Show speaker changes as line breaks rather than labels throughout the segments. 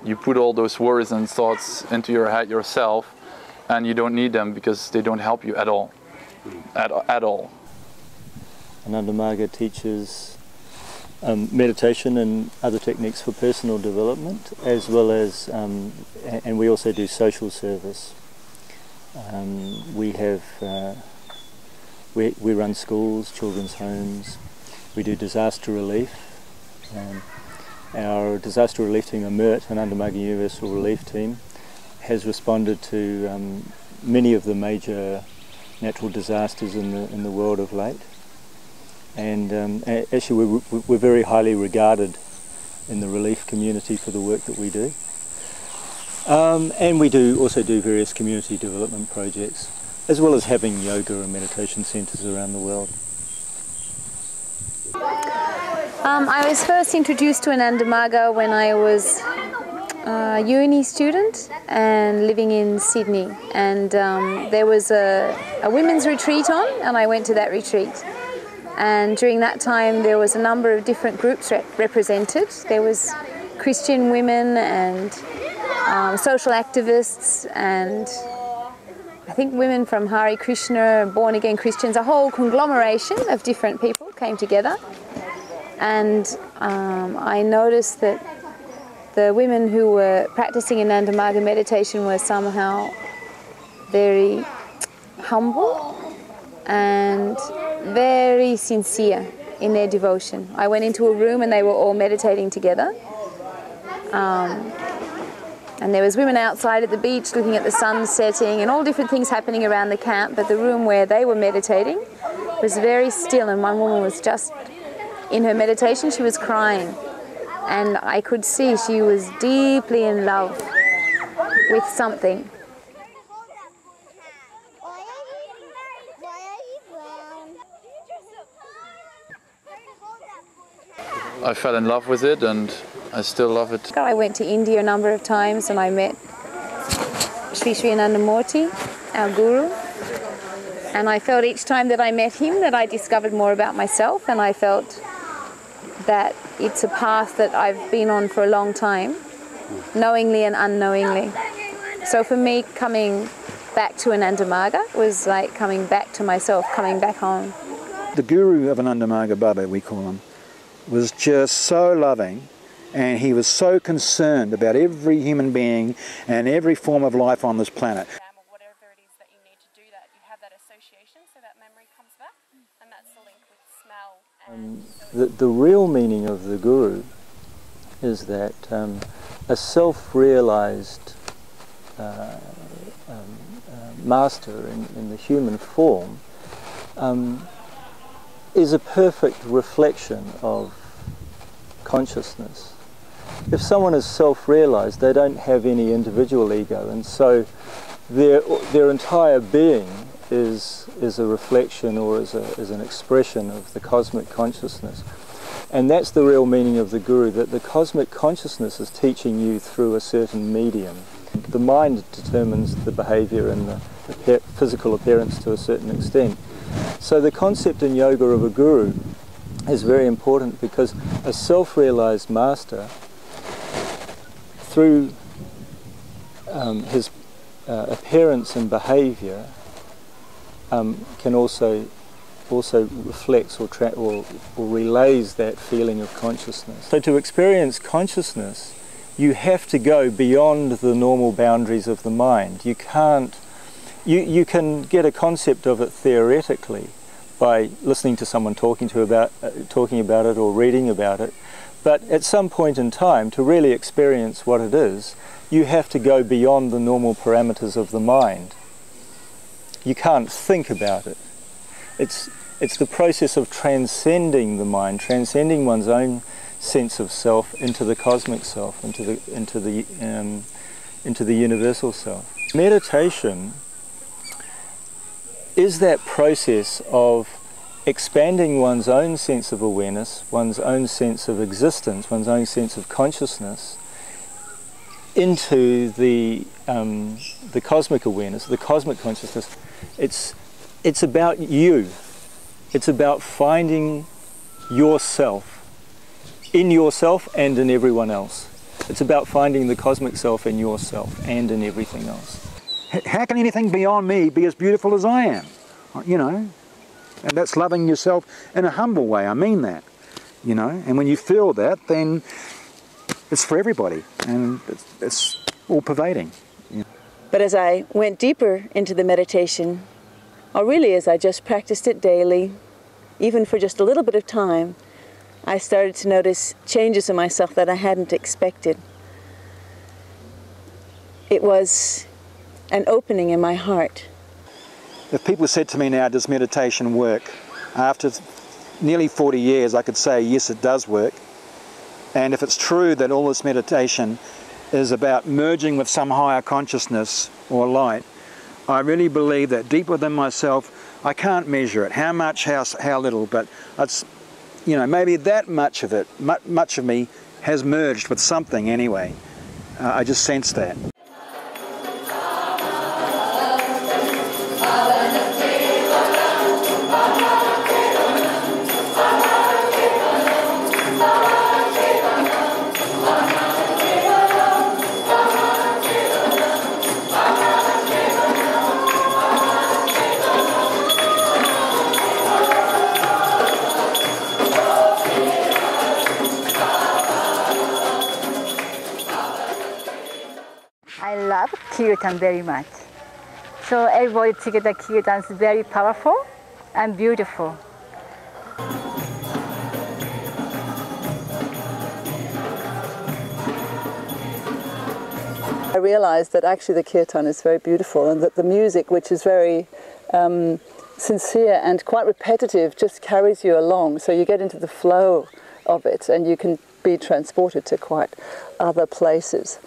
you put all those worries and thoughts into your head yourself, and you don't need them because they don't help you at all. At all.
Ananda Marga teaches meditation and other techniques for personal development, as well as, and we also do social service. We run schools, children's homes. We do disaster relief. Our disaster relief team, AMERT, Ananda Marga Universal Relief Team, has responded to many of the major natural disasters in the world of late. And actually we're very highly regarded in the relief community for the work that we do. And we also do various community development projects, as well as having yoga and meditation centres around the world.
I was first introduced to Ananda Marga when I was a uni student and living in Sydney. And there was a women's retreat on, and I went to that retreat. And during that time there was a number of different groups represented. There was Christian women and social activists, and I think women from Hare Krishna, born again Christians, a whole conglomeration of different people came together. And I noticed that the women who were practicing Ananda Marga meditation were somehow very humble and very sincere in their devotion. I went into a room and they were all meditating together. And there was women outside at the beach looking at the sun setting and all different things happening around the camp, but the room where they were meditating was very still, and one woman was just in her meditation, she was crying. And I could see she was deeply in love with something.
I fell in love with it, and I still love it.
I went to India a number of times and I met Sri Sri Ananda Murti, our guru, and I felt each time that I met him that I discovered more about myself, and I felt that it's a path that I've been on for a long time, knowingly and unknowingly. So for me, coming back to Ananda Marga was like coming back to myself, coming back home.
The guru of Ananda Marga, Baba we call him, was just so loving, and he was so concerned about every human being and every form of life on this planet.
Whatever it is that you need to do that, you have that association, so that memory comes back, and that's the link with smell. And
the real meaning of the guru is that a self-realized master in the human form is a perfect reflection of consciousness. If someone is self-realized, they don't have any individual ego, and so their entire being is a reflection, or is an expression of the cosmic consciousness. And that's the real meaning of the guru, that the cosmic consciousness is teaching you through a certain medium. The mind determines the behavior and the physical appearance to a certain extent. So the concept in yoga of a guru is very important, because a self-realized master, through his appearance and behavior, can also reflects or relays that feeling of consciousness. So to experience consciousness, you have to go beyond the normal boundaries of the mind. You can't. You can get a concept of it theoretically by listening to someone talking about it or reading about it, but at some point in time, to really experience what it is, you have to go beyond the normal parameters of the mind. You can't think about it. It's the process of transcending the mind, transcending one's own sense of self into the cosmic self, into the universal self. Meditation is that process of expanding one's own sense of awareness, one's own sense of existence, one's own sense of consciousness into the cosmic awareness, the cosmic consciousness. It's about you. It's about finding yourself, in yourself and in everyone else. It's about finding the cosmic self in yourself and in everything else.
How can anything beyond me be as beautiful as I am? You know, and that's loving yourself in a humble way, I mean that. You know, and when you feel that, then it's for everybody, and it's all pervading. You know.
But as I went deeper into the meditation, or really as I just practiced it daily, even for just a little bit of time, I started to notice changes in myself that I hadn't expected. It was an opening in my heart.
If people said to me now, does meditation work? After nearly 40 years, I could say, yes, it does work. And if it's true that all this meditation is about merging with some higher consciousness or light, I really believe that deep within myself, I can't measure it, how much, how little, but it's, you know, maybe that much of it, much of me has merged with something anyway. I just sense that.
I love kirtan very much. So everybody together, kirtan is very powerful and beautiful.
I realized that actually the kirtan is very beautiful, and that the music, which is very sincere and quite repetitive, just carries you along. So you get into the flow of it and you can be transported to quite other places.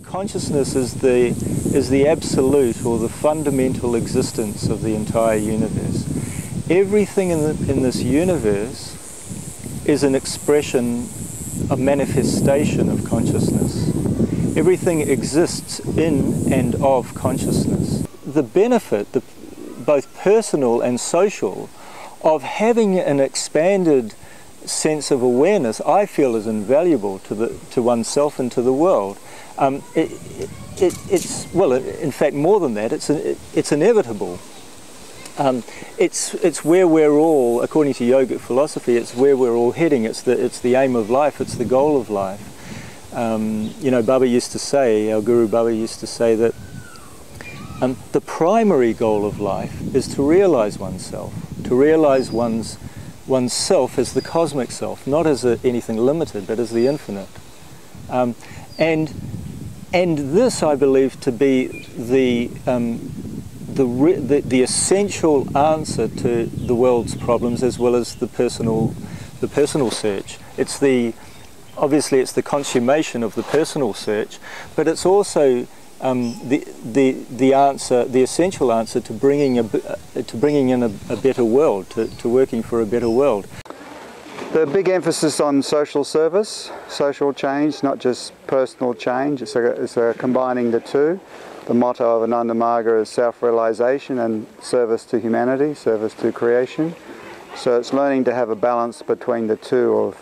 Consciousness is the absolute or the fundamental existence of the entire universe. Everything in this universe is an expression, a manifestation of consciousness. Everything exists in and of consciousness. The benefit, both personal and social, of having an expanded sense of awareness, I feel, is invaluable to oneself and to the world. It's well, in fact, more than that. It's inevitable. It's where we're all, according to yogic philosophy, it's where we're all heading. It's the aim of life. It's the goal of life. You know, Baba used to say, our Guru Baba used to say that the primary goal of life is to realize oneself, to realize oneself as the cosmic self, not as anything limited, but as the infinite. And this, I believe, to be the essential answer to the world's problems, as well as the personal search. Obviously it's the consummation of the personal search, but it's also the answer, the essential answer to bringing in a better world, to working for a better world.
The big emphasis on social service, social change, not just personal change. It's combining the two. The motto of Ananda Marga is self-realization and service to humanity, service to creation. So it's learning to have a balance between the two of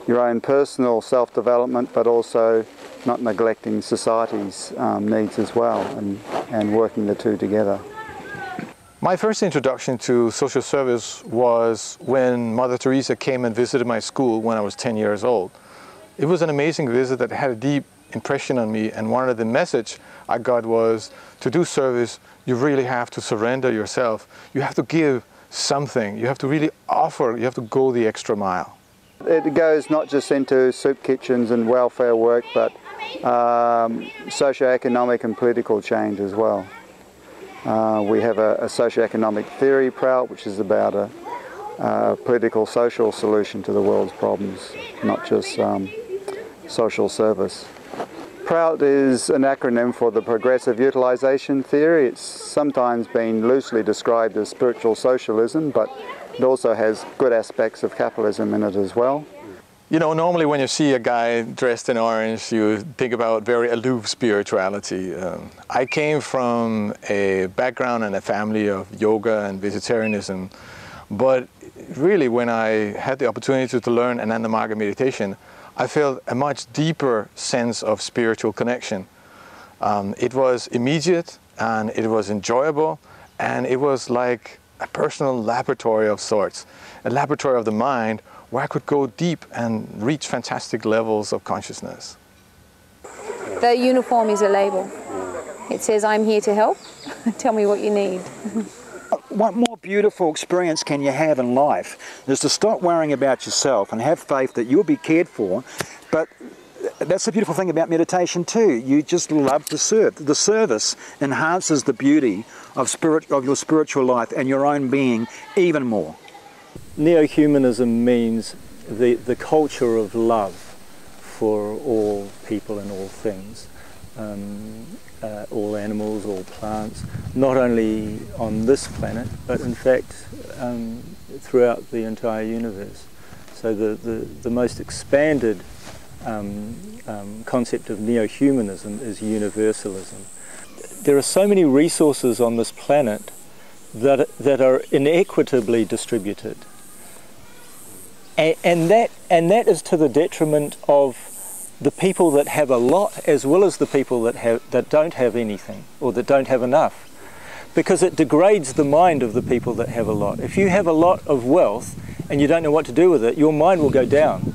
your own personal self-development, but also not neglecting society's needs as well, and working the two together.
My first introduction to social service was when Mother Teresa came and visited my school when I was 10 years old. It was an amazing visit that had a deep impression on me, and one of the message I got was, to do service, you really have to surrender yourself. You have to give something. You have to really offer. You have to go the extra mile.
It goes not just into soup kitchens and welfare work, but socio-economic and political change as well. We have a socio-economic theory, PROUT, which is about a political, social solution to the world's problems, not just social service. PROUT is an acronym for the Progressive Utilisation Theory. It's sometimes been loosely described as spiritual socialism, but it also has good aspects of capitalism in it as well.
You know, normally when you see a guy dressed in orange, you think about very aloof spirituality. I came from a background and a family of yoga and vegetarianism, but really when I had the opportunity to learn Ananda Marga meditation, I felt a much deeper sense of spiritual connection. It was immediate and it was enjoyable, and it was like a personal laboratory of sorts, a laboratory of the mind where I could go deep and reach fantastic levels of consciousness.
The uniform is a label. It says, I'm here to help. Tell me what you need.
What more beautiful experience can you have in life is to stop worrying about yourself and have faith that you'll be cared for. But that's the beautiful thing about meditation too. You just love to serve. The service enhances the beauty of your spiritual life and your own being even more.
Neo-humanism means the culture of love for all people and all things, all animals, all plants, not only on this planet, but in fact throughout the entire universe. So the most expanded concept of neo-humanism is universalism. There are so many resources on this planet that are inequitably distributed. And that is to the detriment of the people that have a lot, as well as the people that don't have anything, or that don't have enough, because it degrades the mind of the people that have a lot. If you have a lot of wealth and you don't know what to do with it, your mind will go down.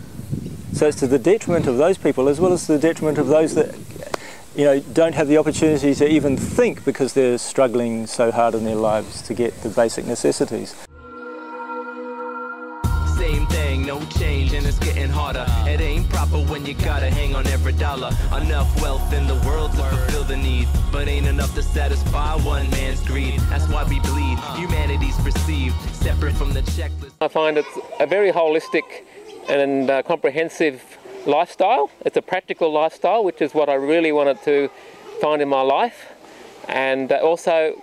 So it's to the detriment of those people, as well as to the detriment of those that, you know, don't have the opportunity to even think because they're struggling so hard in their lives to get the basic necessities.
Same thing, no change, and it's getting harder. It ain't proper when you gotta hang on every dollar. Enough wealth in the world to fulfill the need, but ain't enough to satisfy one man's greed. That's why we bleed. Humanity's perceived separate from the checklist.
I find it's a very holistic and comprehensive lifestyle. It's a practical lifestyle, which is what I really wanted to find in my life. And also,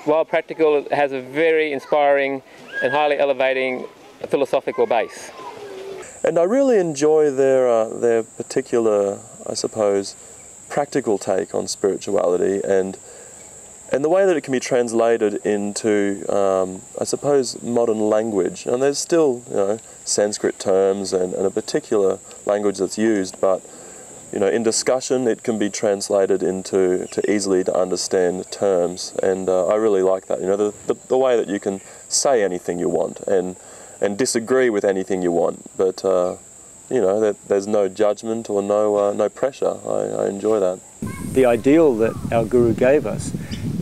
while practical, it has a very inspiring and highly elevating philosophical base.
And I really enjoy their particular, I suppose, practical take on spirituality and the way that it can be translated into, I suppose, modern language. And there's still, you know, Sanskrit terms and a particular language that's used, but, you know, in discussion it can be translated into easily to understand terms. And I really like that. You know, the way that you can say anything you want and disagree with anything you want, but you know, that there's no judgment or no pressure. I enjoy that.
The ideal that our Guru gave us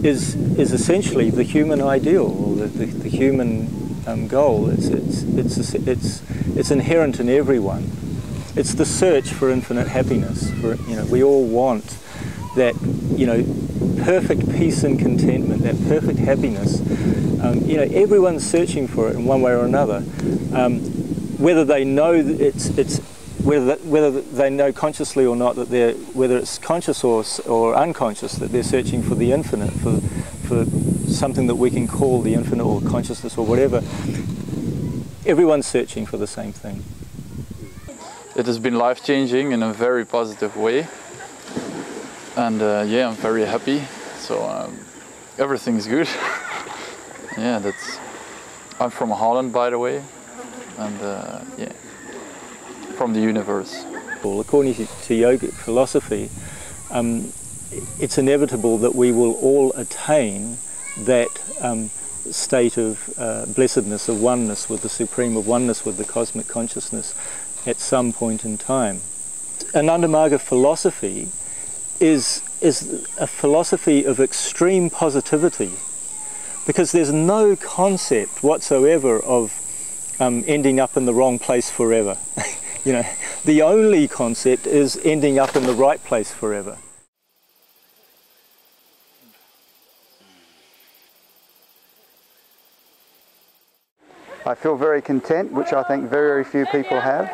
is essentially the human ideal, or the human goal. It's inherent in everyone. It's the search for infinite happiness. You know, we all want that, you know, perfect peace and contentment, that perfect happiness. You know, everyone's searching for it in one way or another. Whether they know whether they know consciously or not that whether it's conscious or unconscious, that they're searching for the infinite, for something that we can call the infinite or consciousness or whatever. Everyone's searching for the same thing.
It has been life-changing in a very positive way, and yeah, I'm very happy. So everything's good. Yeah, I'm from Holland, by the way, and yeah, from the universe.
Well, according to yogic philosophy, it's inevitable that we will all attain that state of blessedness, of oneness with the Supreme, of oneness with the cosmic consciousness at some point in time. Ananda Marga philosophy is a philosophy of extreme positivity, because there's no concept whatsoever of ending up in the wrong place forever. You know, the only concept is ending up in the right place forever.
I feel very content, which I think very few people have.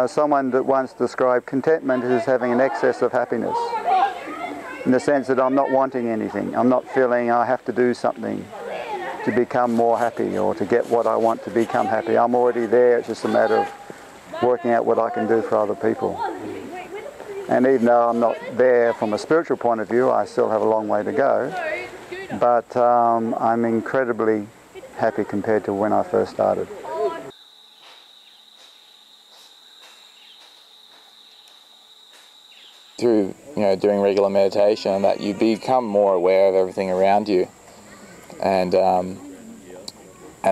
Someone that once described contentment as having an excess of happiness, in the sense that I'm not wanting anything. I'm not feeling I have to do something to become more happy or to get what I want to become happy. I'm already there. It's just a matter of working out what I can do for other people. And even though I'm not there from a spiritual point of view, I still have a long way to go. But I'm incredibly happy compared to when I first started.
Through doing regular meditation, that you become more aware of everything around you, and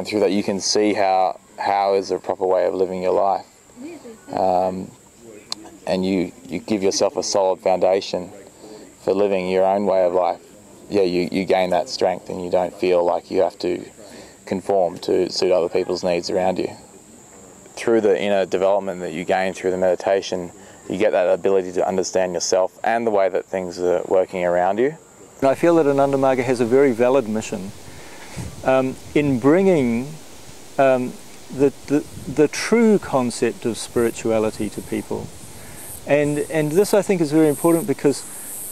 through that you can see how is a proper way of living your life, and you give yourself a solid foundation for living your own way of life. Yeah, you gain that strength, and you don't feel like you have to conform to suit other people's needs around you. Through the inner development that you gain through the meditation, you get that ability to understand yourself and the way that things are working around you.
I feel that Ananda Marga has a very valid mission in bringing the true concept of spirituality to people. And this, I think, is very important because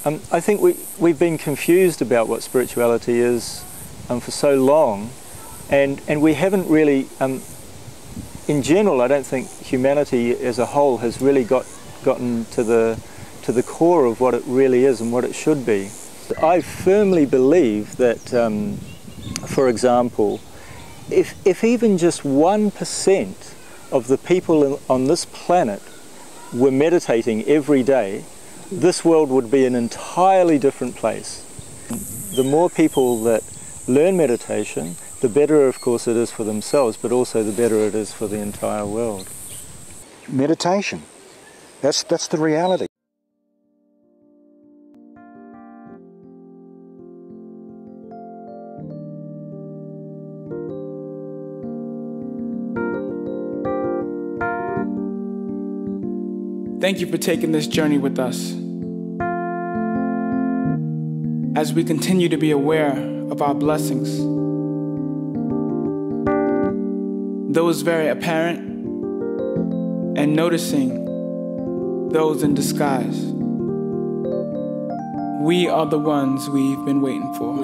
I think we've been confused about what spirituality is for so long, and we haven't really, in general, I don't think humanity as a whole has really gotten to the core of what it really is and what it should be. I firmly believe that, for example, if even just 1% of the people on this planet were meditating every day, this world would be an entirely different place. The more people that learn meditation, the better, of course, it is for themselves, but also the better it is for the entire world.
Meditation. That's the reality.
Thank you for taking this journey with us. As we continue to be aware of our blessings, those very apparent, and noticing those in disguise. We are the ones we've been waiting for.